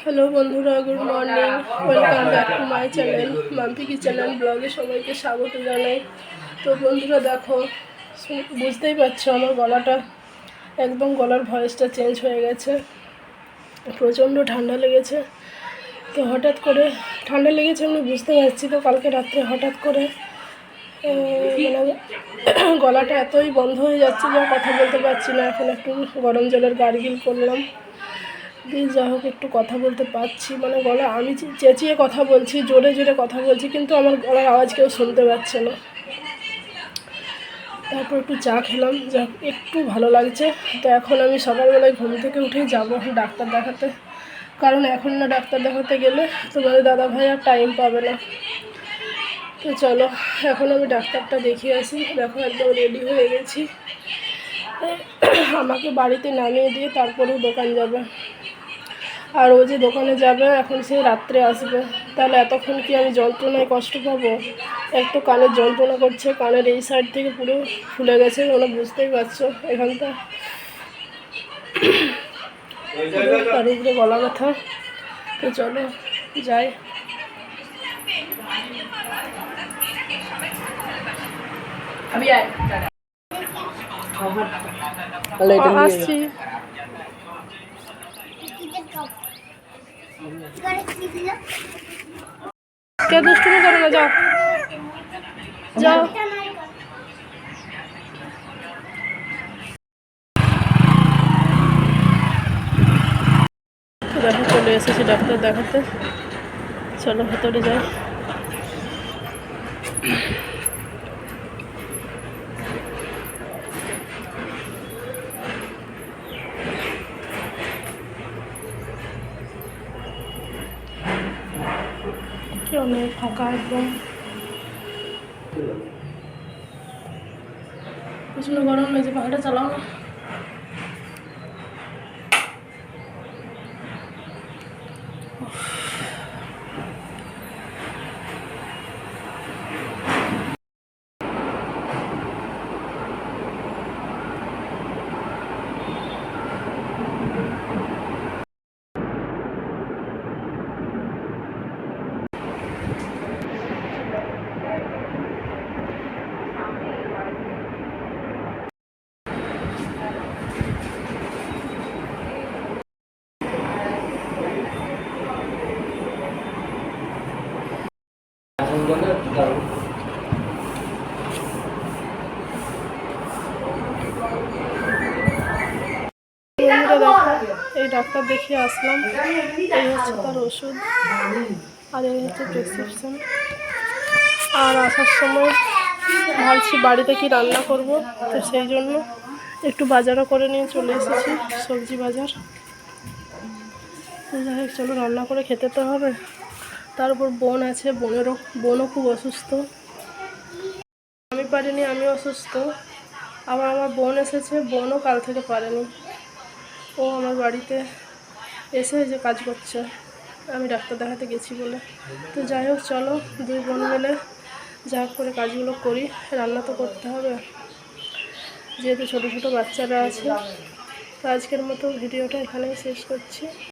Hello বন্ধুরা, good morning. Welcome back to my channel Mampi kitchen ব্লগে সবাইকে স্বাগত জানাই। তো বন্ধুরা দেখো, বুঝতেই পারছো আমার গলাটা একদম, গলার ভয়েসটা চেঞ্জ হয়ে গেছে। প্রচণ্ড ঠান্ডা লেগেছে। তো হঠাৎ করে ঠান্ডা লেগেছে আমি বুঝতে পারছি। তো কালকে রাত্রে হঠাৎ করে মানে গলাটা এতই বন্ধ হয়ে যাচ্ছে যে কথা বলতে পারছি না। এখন একটু গরম জলের গার্গিল করলাম, দিয়ে যা হোক একটু কথা বলতে পারছি। মানে গলা, আমি চেঁচিয়ে কথা বলছি, জোরে জোরে কথা বলছি, কিন্তু আমার গলার আওয়াজ কেউ শুনতে পাচ্ছে না। তারপর একটু চা খেলাম, যা একটু ভালো লাগছে। তো এখন আমি সকালবেলায় ঘুম থেকে উঠেই যাব ডাক্তার দেখাতে, কারণ এখন না ডাক্তার দেখাতে গেলে তোমাদের দাদাভাই আর টাইম পাবে না। তো চলো এখন আমি ডাক্তারটা দেখিয়ে আসি। দেখো একদম রেডি হয়ে গেছি। আমাকে বাড়িতে নামিয়ে দিয়ে তারপরেও দোকান যাবে। আর ও যে দোকানে যাবে এখন, সে রাত্রে আসবে। তাহলে এতক্ষণ কি আমি যন্ত্রণায় কষ্ট পাবো? একটু কানের যন্ত্রণা করছে, কানের এই সাইড থেকে পুরো ফুলে গেছে, ওরা বুঝতেই পারছো। এখানটা তার উপরে গলা ব্যথা। তো চলো যাই। আসছি। কে দুষ্টুমি করো না, যাও যাও। দেখো চলে এসেছি ডাক্তার দেখাতে। চলো ভেতরে যাই। অনেক ফাঁকা একদম, প্রচন্ড গরম লাগছে। পাখাটা চালাও না। এই ডাক্তার দেখিয়ে আসলাম। এই হচ্ছে তার ওষুধ, আর এই হচ্ছে প্রেসক্রিপশন। আর আসার সময় ভাবছি বাড়িতে কি রান্না করব, তো সেই জন্য একটু বাজারও করে নিয়ে চলে এসেছি, সবজি বাজার। তো যাই হোক, চলো রান্না করে খেতে তো হবে। তারপর বোন আছে, বোনও খুব অসুস্থ। আমি পারিনি, আমি অসুস্থ। আবার আমার বোন এসেছে, বোনও কাল থেকে পারেনি। ও আমার বাড়িতে এসে যে কাজ করছে, আমি ডাক্তার দেখাতে গেছি বলে। তো যাই হোক চলো, দুই বোন মিলে যা করে কাজগুলো করি। রান্না তো করতে হবে, যেহেতু ছোটো ছোটো বাচ্চারা আছে। তো আজকের মতো ভিডিওটা এখানেই শেষ করছি।